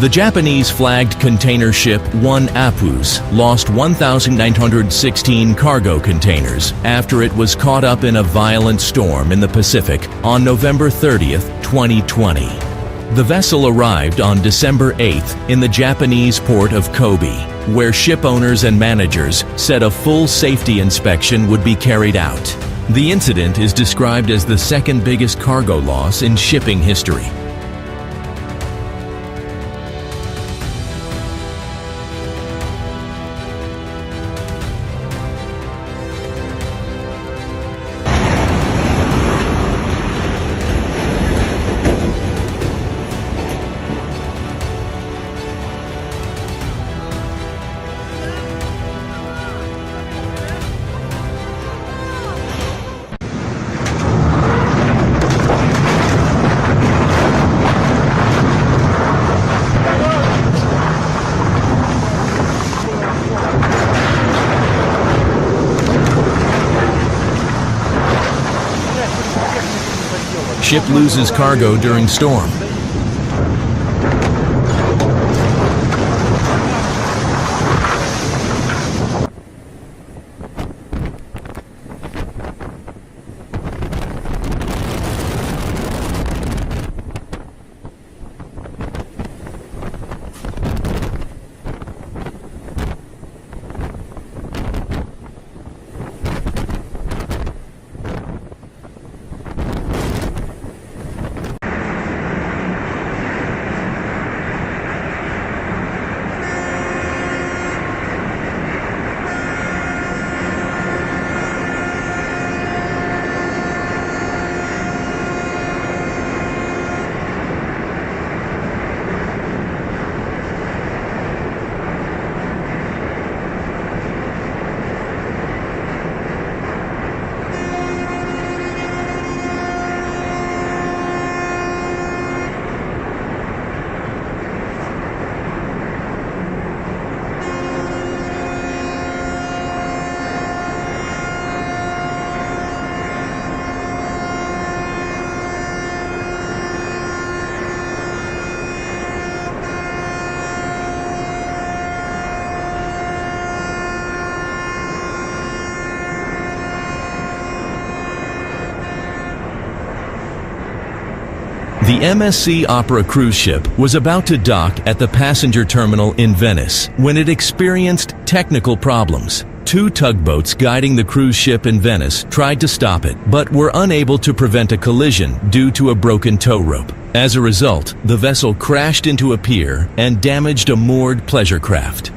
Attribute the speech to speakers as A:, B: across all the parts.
A: The Japanese-flagged container ship 1 Apus lost 1,916 cargo containers after it was caught up in a violent storm in the Pacific on November 30th, 2020. The vessel arrived on December 8th in the Japanese port of Kobe, where ship owners and managers said a full safety inspection would be carried out. The incident is described as the second biggest cargo loss in shipping history. Ship loses cargo during storm. The MSC Opera cruise ship was about to dock at the passenger terminal in Venice when it experienced technical problems. 2 tugboats guiding the cruise ship in Venice tried to stop it, but were unable to prevent a collision due to a broken tow rope. As a result, the vessel crashed into a pier and damaged a moored pleasure craft.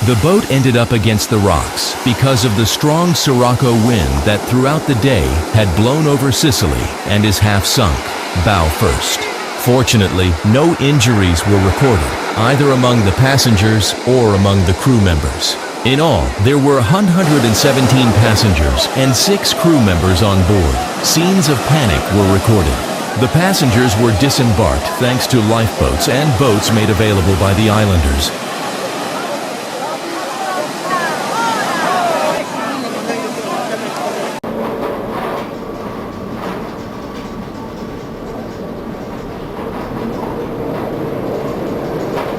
A: The boat ended up against the rocks because of the strong Sirocco wind that throughout the day had blown over Sicily and is half sunk, bow first. Fortunately, no injuries were recorded, either among the passengers or among the crew members. In all, there were 117 passengers and 6 crew members on board. Scenes of panic were recorded. The passengers were disembarked thanks to lifeboats and boats made available by the islanders.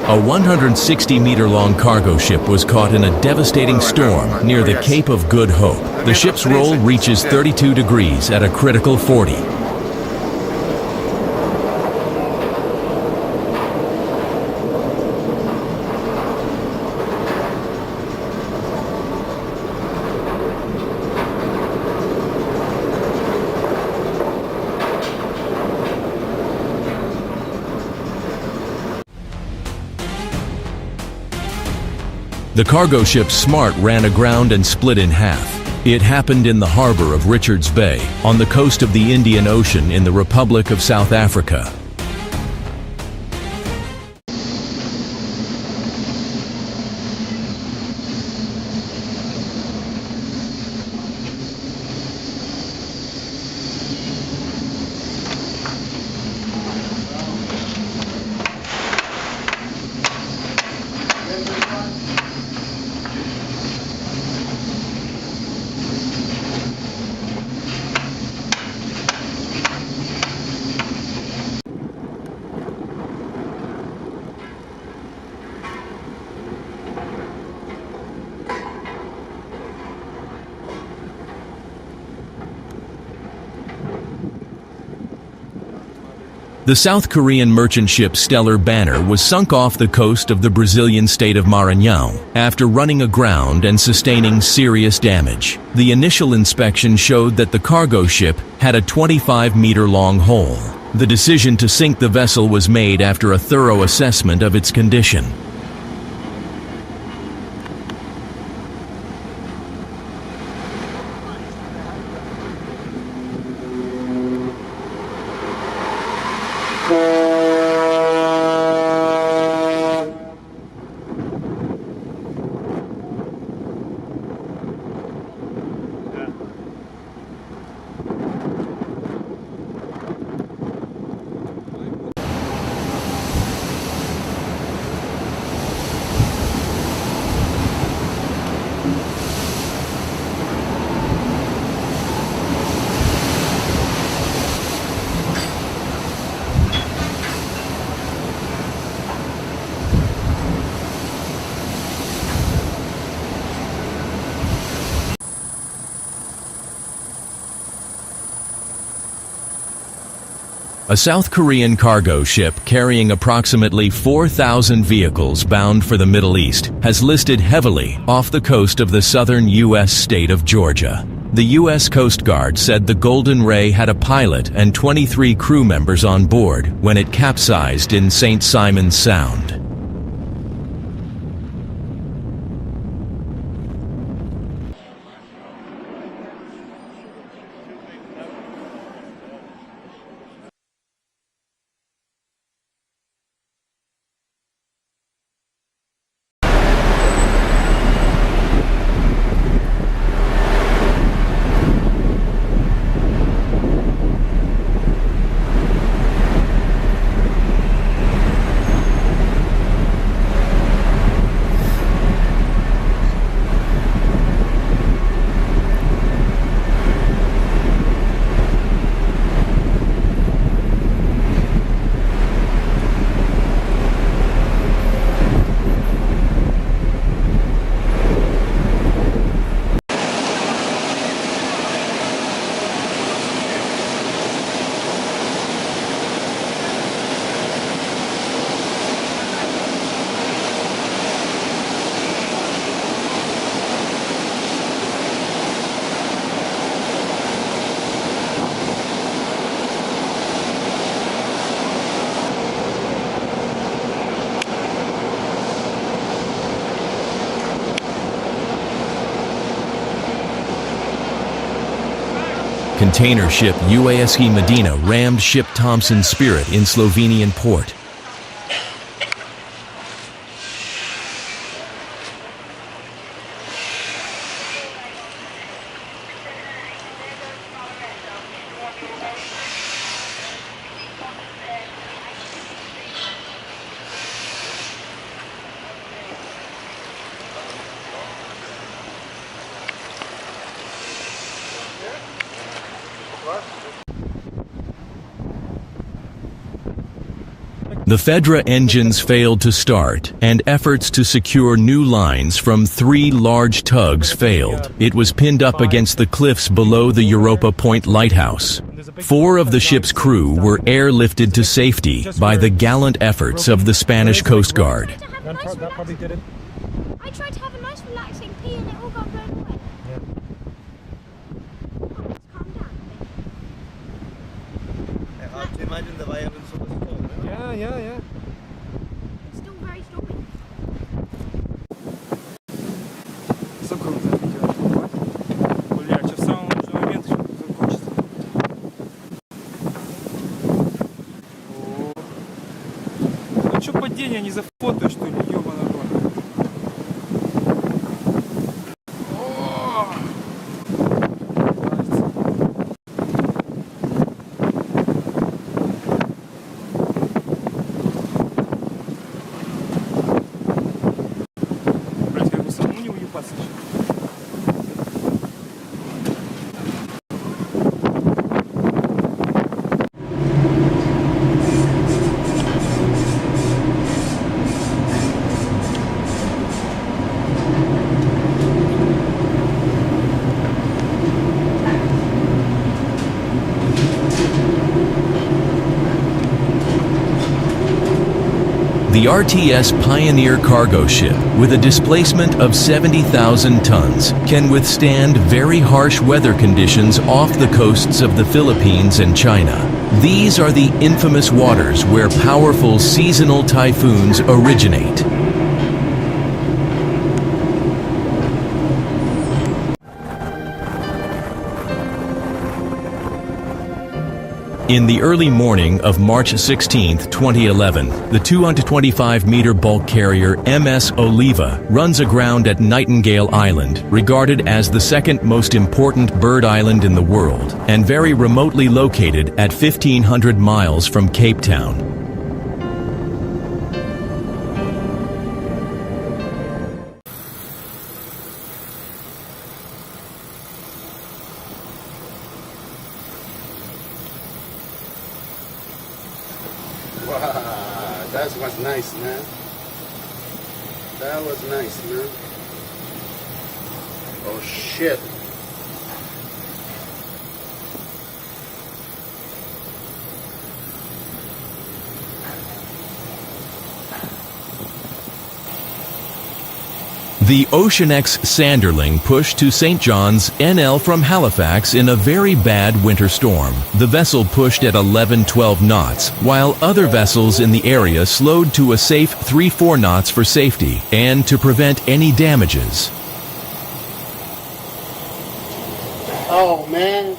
A: A 160-meter-long cargo ship was caught in a devastating storm near the Cape of Good Hope. The ship's roll reaches 32 degrees at a critical 40. The cargo ship Smart ran aground and split in half. It happened in the harbor of Richards Bay, on the coast of the Indian Ocean in the Republic of South Africa. The South Korean merchant ship Stellar Banner was sunk off the coast of the Brazilian state of Maranhão after running aground and sustaining serious damage. The initial inspection showed that the cargo ship had a 25-meter-long hole. The decision to sink the vessel was made after a thorough assessment of its condition. A South Korean cargo ship carrying approximately 4,000 vehicles bound for the Middle East has listed heavily off the coast of the southern U.S. state of Georgia. The U.S. Coast Guard said the Golden Ray had a pilot and 23 crew members on board when it capsized in St. Simon's Sound. Container ship UASC Medina rammed ship Thompson Spirit in Slovenian port. The Fedra engines failed to start, and efforts to secure new lines from 3 large tugs failed. It was pinned up against the cliffs below the Europa Point lighthouse. 4 of the ship's crew were airlifted to safety by the gallant efforts of the Spanish Coast Guard.
B: I tried to have a nice relaxing pee and it all got blown away. Calm down.
C: Hard to imagine the violence of the storm.
D: Yeah.
B: It's still very stormy.
D: Сколько это видео? Бля, что в самый нужный момент еще закончится. Ну что, падение не зафотаешь, что ли, ёбаный рот?
A: The RTS Pioneer cargo ship, with a displacement of 70,000 tons, can withstand very harsh weather conditions off the coasts of the Philippines and China. These are the infamous waters where powerful seasonal typhoons originate. In the early morning of March 16, 2011, the 225-meter bulk carrier MS Oliva runs aground at Nightingale Island, regarded as the second most important bird island in the world, and very remotely located at 1,500 miles from Cape Town.
E: Wow, that was nice, man. That was nice, man. Oh shit.
A: The Ocean X Sanderling pushed to St. John's, NL from Halifax in a very bad winter storm. The vessel pushed at 11-12 knots, while other vessels in the area slowed to a safe 3-4 knots for safety and to prevent any damages.
E: Oh man.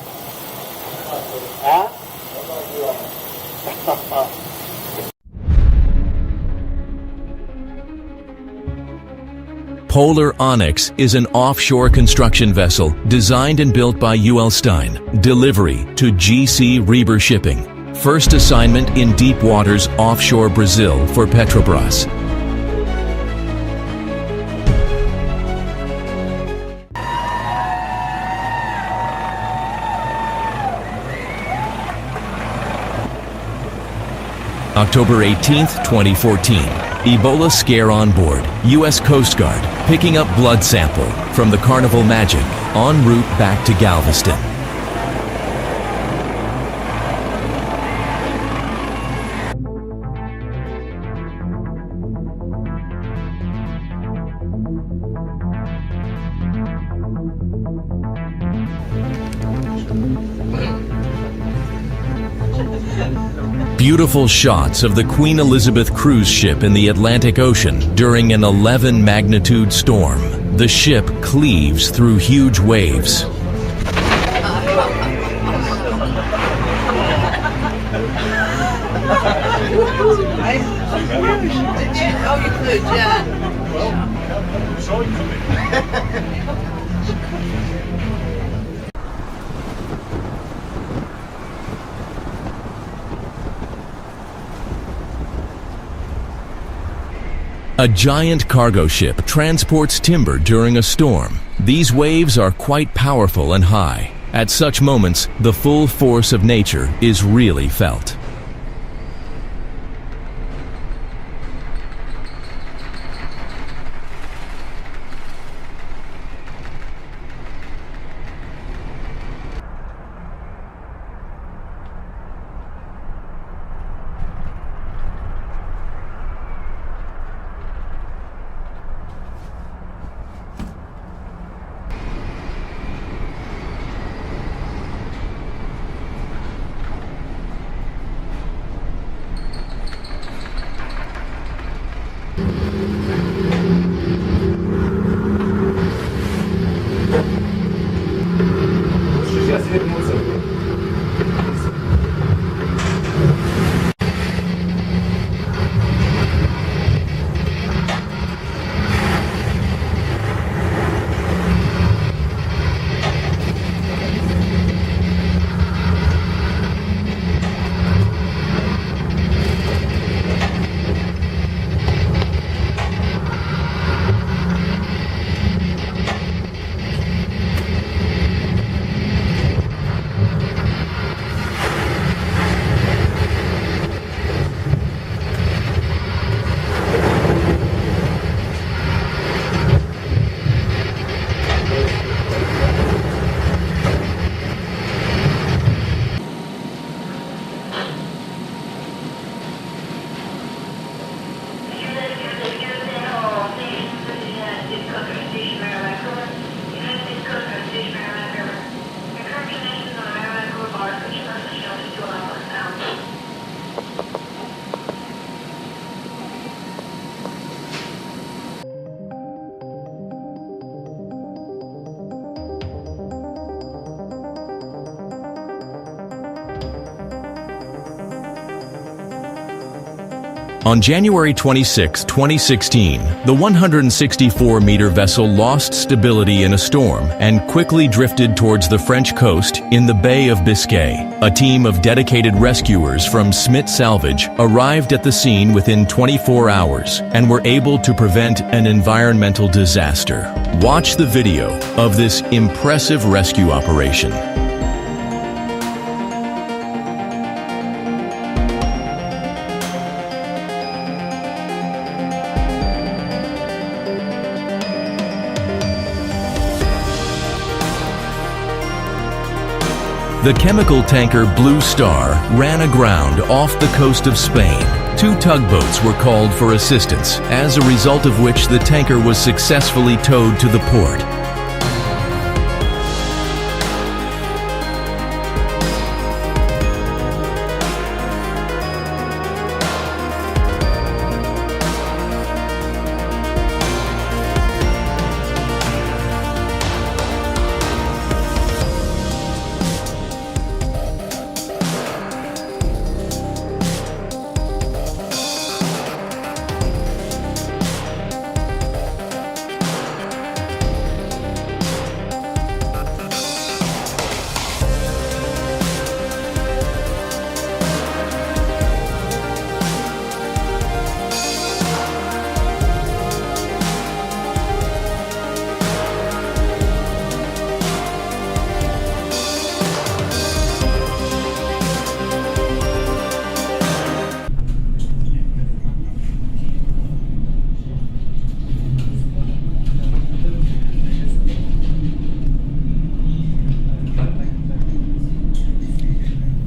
E: Huh?
A: Polar Onyx is an offshore construction vessel designed and built by UL Stein. Delivery to GC Reber Shipping. First assignment in deep waters offshore Brazil for Petrobras. October 18, 2014. Ebola scare on board. U.S. Coast Guard picking up blood sample from the Carnival Magic en route back to Galveston. Beautiful shots of the Queen Elizabeth cruise ship in the Atlantic Ocean during an 11 magnitude storm. The ship cleaves through huge waves. A giant cargo ship transports timber during a storm. These waves are quite powerful and high. At such moments, the full force of nature is really felt. On January 26, 2016, the 164-meter vessel lost stability in a storm and quickly drifted towards the French coast in the Bay of Biscay. A team of dedicated rescuers from Smith Salvage arrived at the scene within 24 hours and were able to prevent an environmental disaster. Watch the video of this impressive rescue operation. The chemical tanker Blue Star ran aground off the coast of Spain. 2 tugboats were called for assistance, as a result of which the tanker was successfully towed to the port.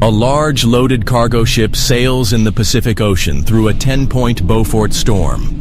A: A large loaded cargo ship sails in the Pacific Ocean through a 10-point Beaufort storm.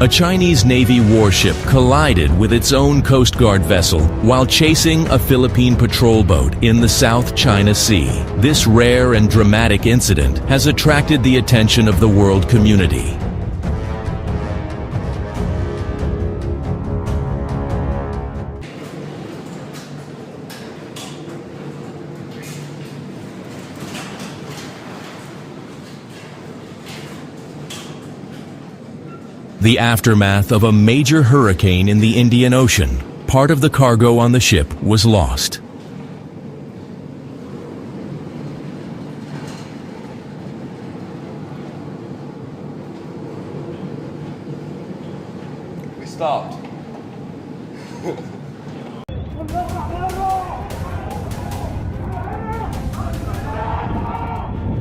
A: A Chinese Navy warship collided with its own Coast Guard vessel while chasing a Philippine patrol boat in the South China Sea. This rare and dramatic incident has attracted the attention of the world community. The aftermath of a major hurricane in the Indian Ocean. Part of the cargo on the ship was lost.
F: We stopped.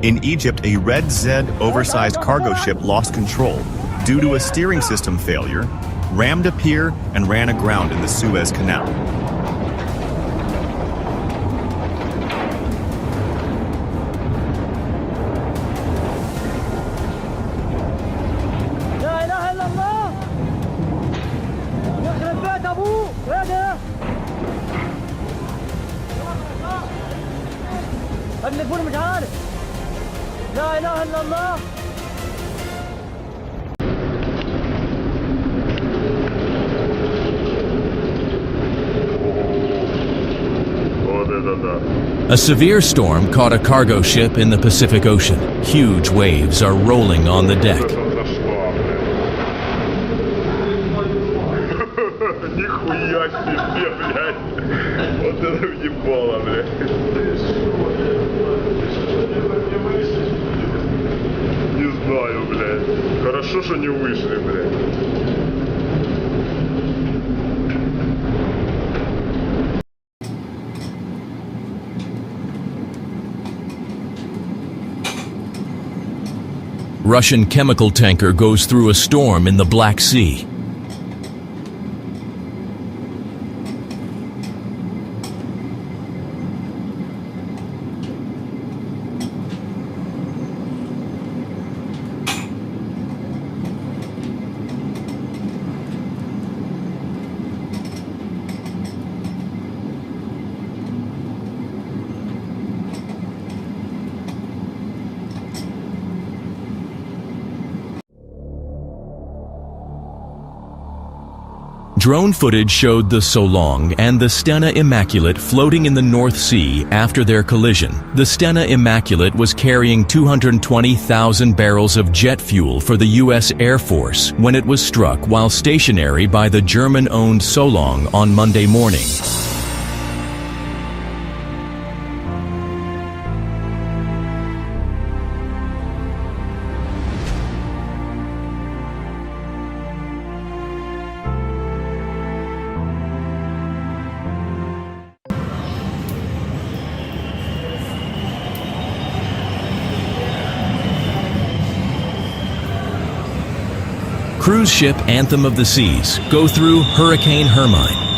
G: In Egypt, a Red Zed oversized cargo ship lost control due to a steering system failure, rammed a pier, and ran aground in the Suez Canal.
A: A severe storm caught a cargo ship in the Pacific Ocean. Huge waves are rolling on the deck.
H: Нихуя себе, блядь. Вот это въебало, блядь. Не знаю, блядь. Хорошо, что не вышли, блядь.
A: Russian chemical tanker goes through a storm in the Black Sea. Drone footage showed the Solong and the Stena Immaculate floating in the North Sea after their collision. The Stena Immaculate was carrying 220,000 barrels of jet fuel for the U.S. Air Force when it was struck while stationary by the German-owned Solong on Monday morning. Cruise ship Anthem of the Seas go through Hurricane Hermine.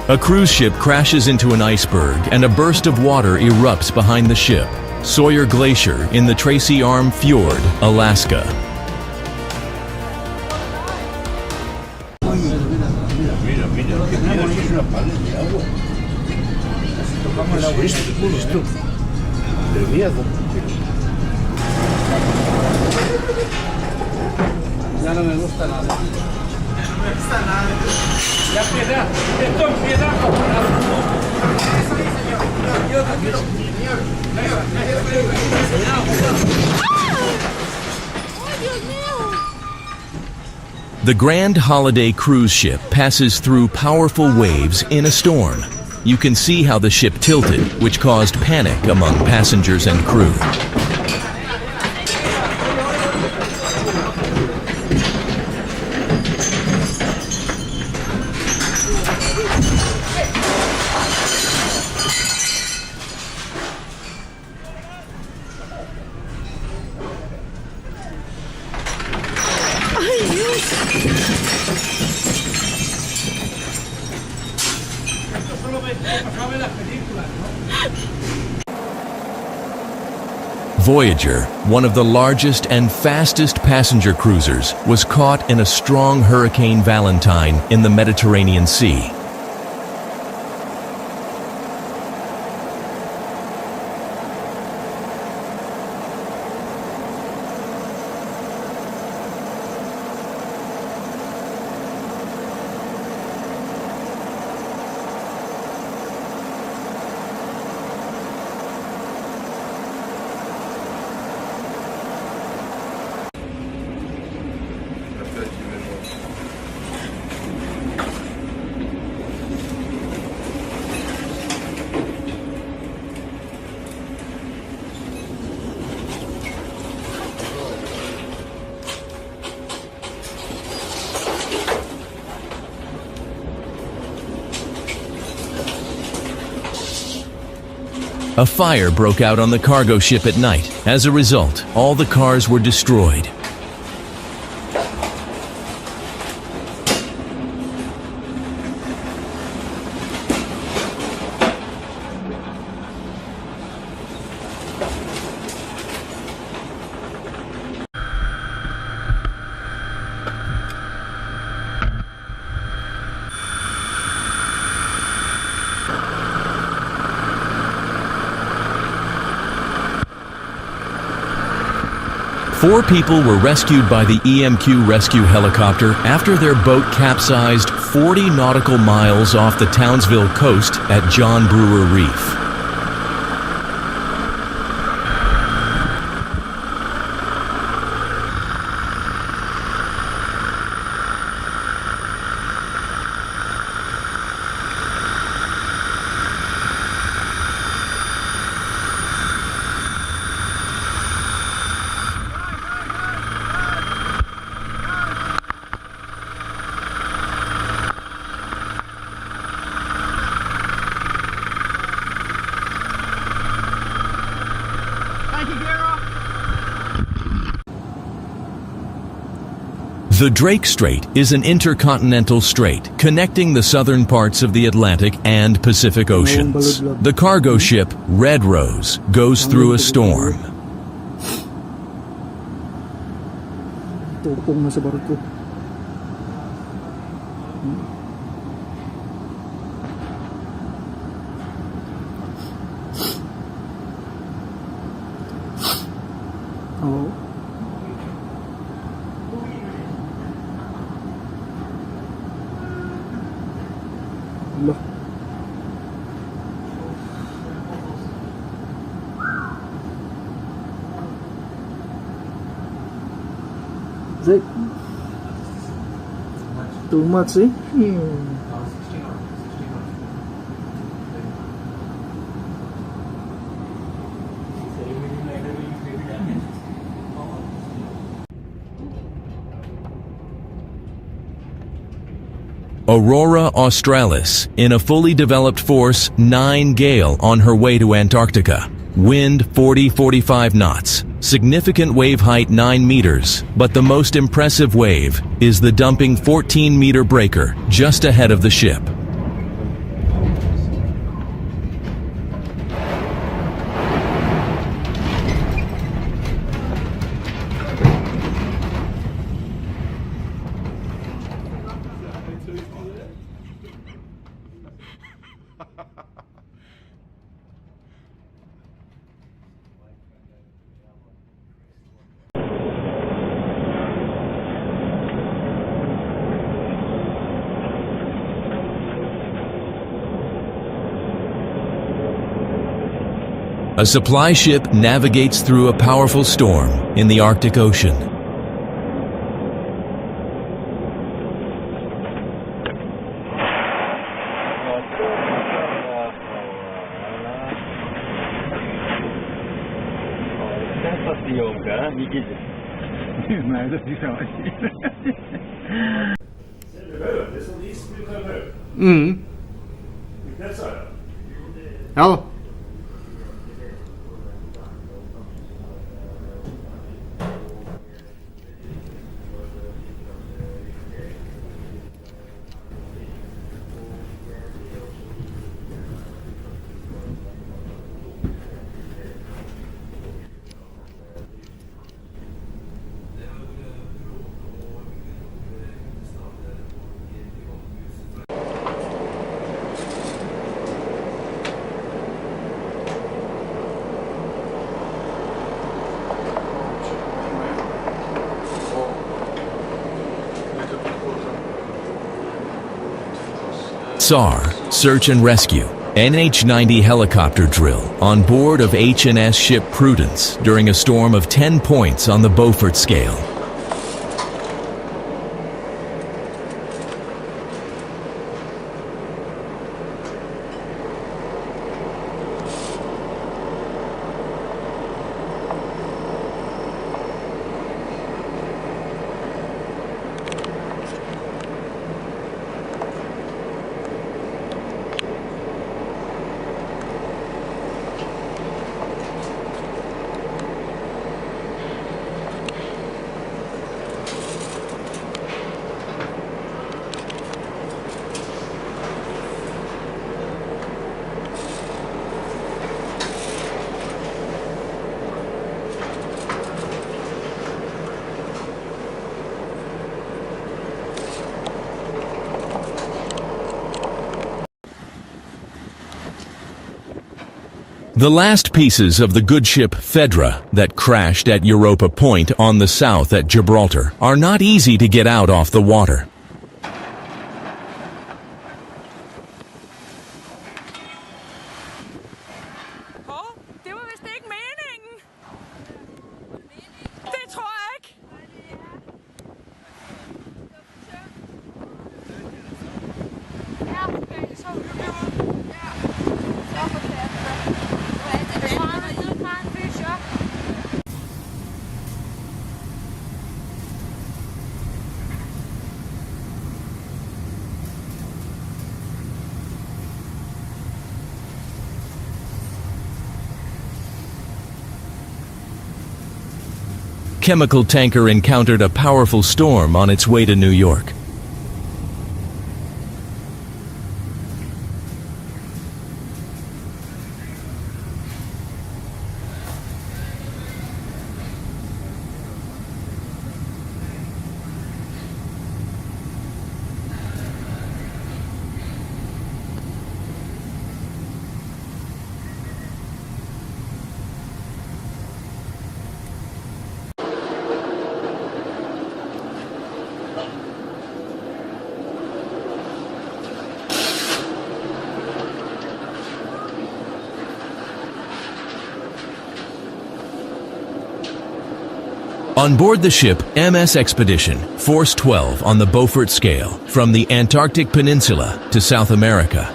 A: A cruise ship crashes into an iceberg and a burst of water erupts behind the ship. Sawyer Glacier in the Tracy Arm Fjord, Alaska.
E: Ya no me gusta nada.
A: The Grand Holiday cruise ship passes through powerful waves in a storm. You can see how the ship tilted, which caused panic among passengers and crew. Voyager, one of the largest and fastest passenger cruisers, was caught in a strong Hurricane Valentine in the Mediterranean Sea. A fire broke out on the cargo ship at night. As a result, all the cars were destroyed. 4 people were rescued by the EMQ rescue helicopter after their boat capsized 40 nautical miles off the Townsville coast at John Brewer Reef. The Drake Strait is an intercontinental strait connecting the southern parts of the Atlantic and Pacific Oceans. The cargo ship Red Rose goes through a storm.
F: Tupong na sa barko. Oh. Loh. Is it too much, eh?
A: Aurora Australis in a fully developed force 9 gale on her way to Antarctica. Wind 40-45 knots. Significant wave height 9 meters, but the most impressive wave is the dumping 14-meter breaker just ahead of the ship. A supply ship navigates through a powerful storm in the Arctic Ocean.
F: Ja.
A: SAR, Search and Rescue, NH-90 helicopter drill on board of H&S ship Prudence during a storm of 10 points on the Beaufort scale. The last pieces of the good ship Fedra that crashed at Europa Point on the south at Gibraltar are not easy to get out off the water.
I: Det var vist ikke meningen. Det tror jeg ikke.
B: Ja, okay, så ja. Så forfærdeligt. Det er meget en bysjør.
A: Chemical tanker encountered a powerful storm on its way to New York. On board the ship MS Expedition, Force 12 on the Beaufort scale, from the Antarctic Peninsula to South America.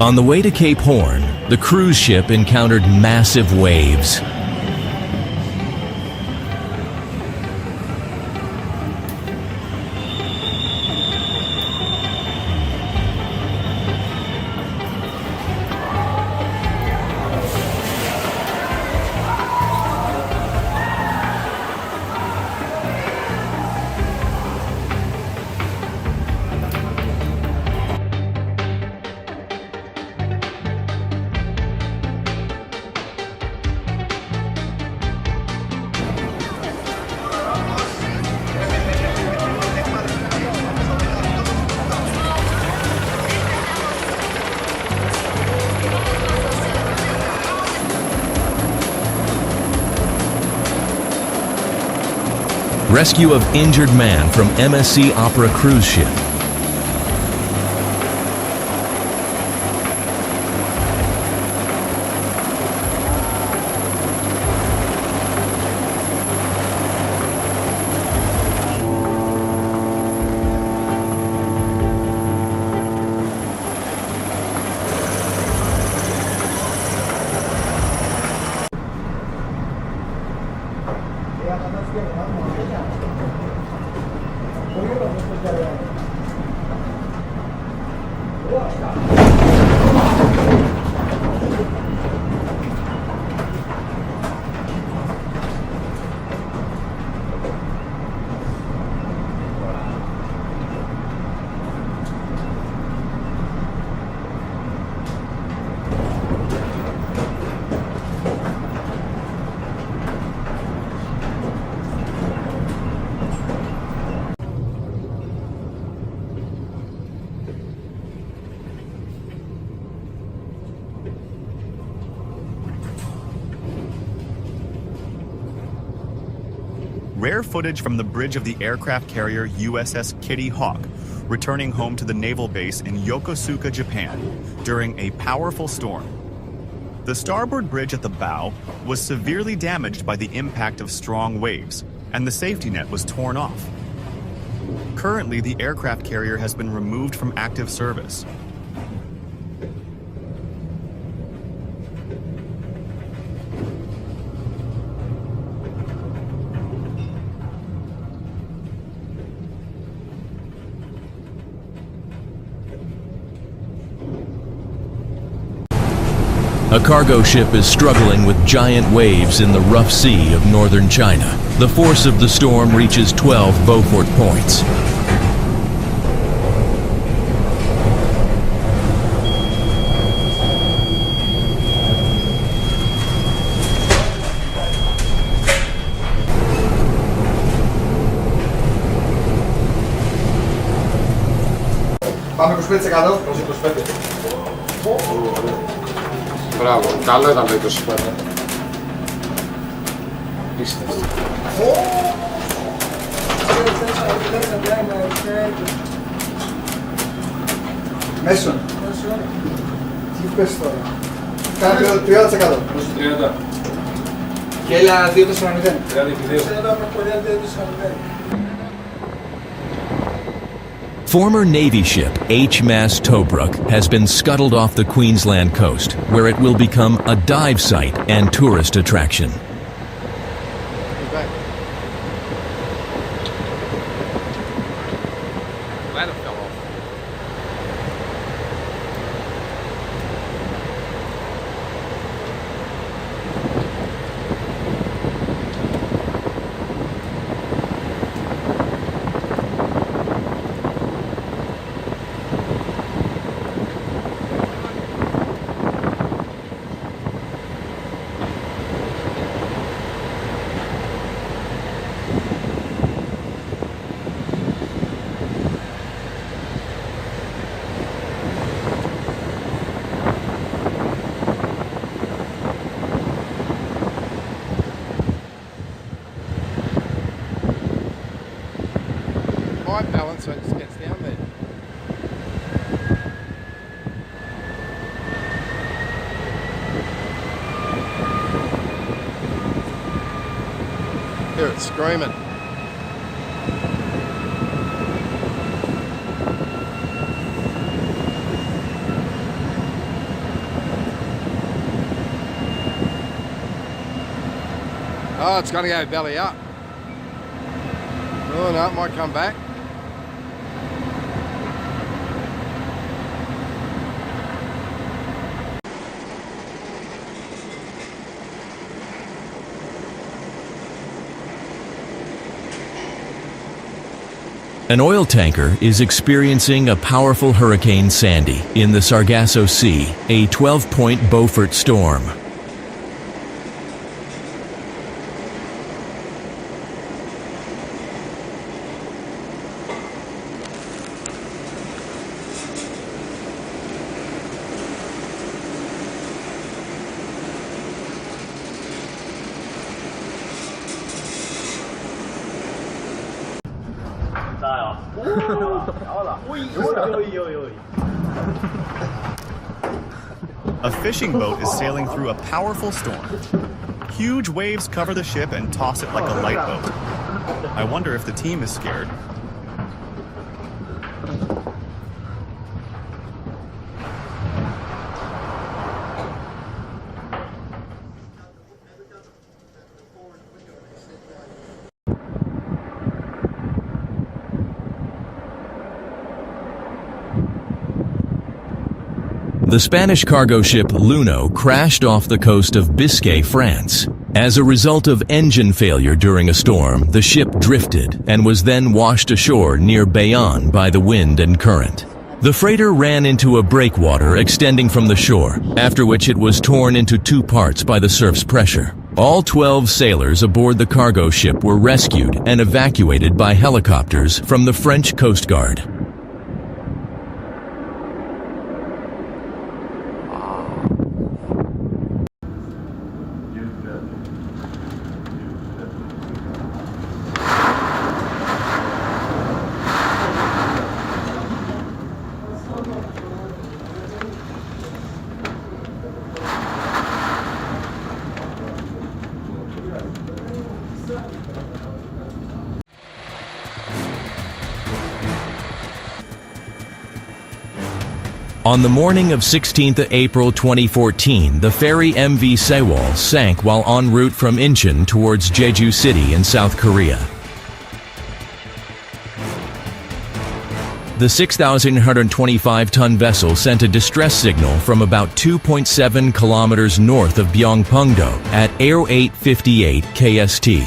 A: On the way to Cape Horn, the cruise ship encountered massive waves. Rescue of injured man from MSC Opera cruise ship.
G: Rare footage from the bridge of the aircraft carrier USS Kitty Hawk, returning home to the naval base in Yokosuka, Japan, during a powerful storm. The starboard bridge at the bow was severely damaged by the impact of strong waves, and the safety net was torn off. Currently, the aircraft carrier has been removed from active service.
A: A cargo ship is struggling with giant waves in the rough sea of northern China. The force of the storm reaches 12 Beaufort points.
C: Πάμε 25%.
E: Μπράβο, καλό ήταν το 25. Πίστευτο.
C: Μέσον. Τι πες τώρα. Κάνε το 30%.
E: 30.
C: Και έλα 2-4-0.
E: 32.
A: Former Navy ship HMAS Tobruk has been scuttled off the Queensland coast, where it will become a dive site and tourist attraction.
E: Ladder fell off. High balance, so it just gets down there. Hear it screaming. Oh, it's going to go belly up. Oh no, it might come back.
A: An oil tanker is experiencing a powerful Hurricane Sandy in the Sargasso Sea, a 12-point Beaufort storm.
G: A fishing boat is sailing through a powerful storm. Huge waves cover the ship and toss it like a light boat. I wonder if the team is scared.
A: The Spanish cargo ship Luno crashed off the coast of Biscay, France. As a result of engine failure during a storm, the ship drifted and was then washed ashore near Bayonne by the wind and current. The freighter ran into a breakwater extending from the shore, after which it was torn into two parts by the surf's pressure. All 12 sailors aboard the cargo ship were rescued and evacuated by helicopters from the French Coast Guard. On the morning of 16th April 2014, the ferry MV Sewol sank while en route from Incheon towards Jeju City in South Korea. The 6,125-ton vessel sent a distress signal from about 2.7 kilometers north of Byongpungdo at 0858 KST.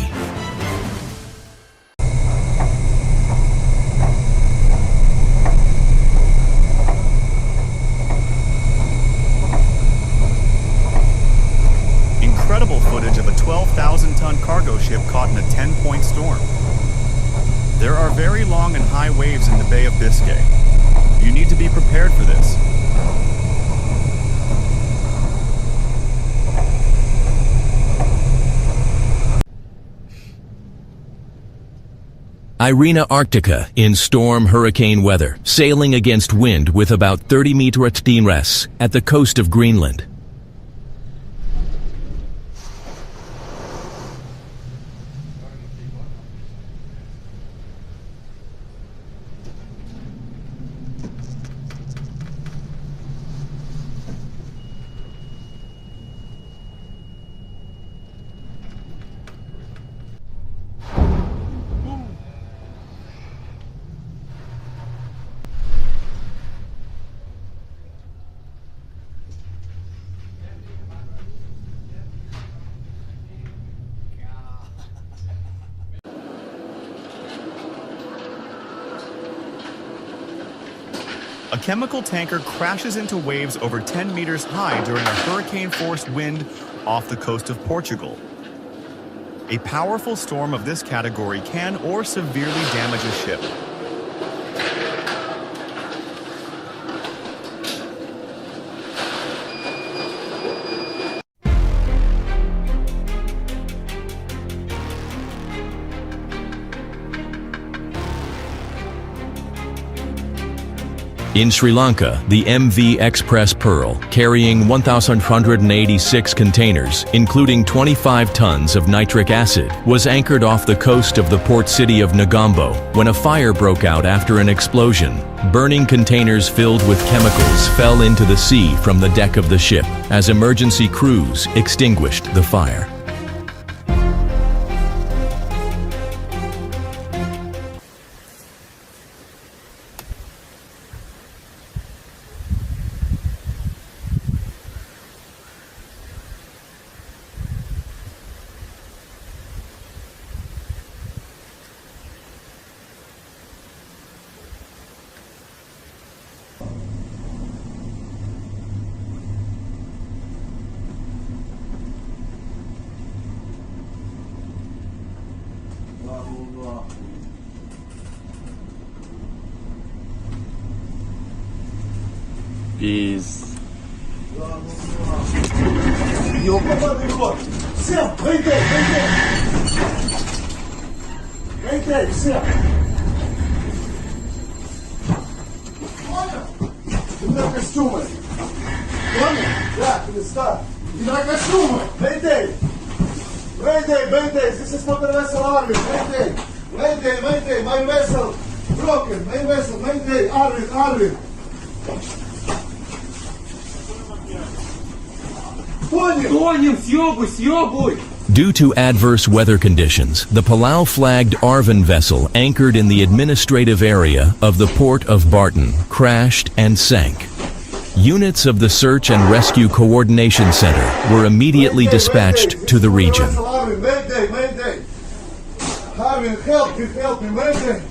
G: Incredible footage of a 12,000-ton cargo ship caught in a 10-point storm. There are very long and high waves in the Bay of Biscay. You need to be prepared for this.
A: Irina Arctica in storm hurricane weather, sailing against wind with about 30 meter at Dinres at the coast of Greenland.
G: A chemical tanker crashes into waves over 10 meters high during a hurricane-force wind off the coast of Portugal. A powerful storm of this category can or severely damage a ship.
A: In Sri Lanka, the MV Express Pearl, carrying 1,186 containers, including 25 tons of nitric acid, was anchored off the coast of the port city of Negombo when a fire broke out after an explosion. Burning containers filled with chemicals fell into the sea from the deck of the ship as emergency crews extinguished the fire.
D: Peace.
C: Всем, выйди! Выйди, всем! Именно костюмы! Понял? Да, перестань! Именно костюмы! Выйди! This is not the vessel Arvid! Выйди! My vessel broken! My vessel! Выйди! Arvid!
A: Due to adverse weather conditions, the Palau-flagged Arvin vessel anchored in the administrative area of the port of Barton crashed and sank. Units of the Search and Rescue Coordination Center were immediately dispatched to the region.
C: Arvid, help me!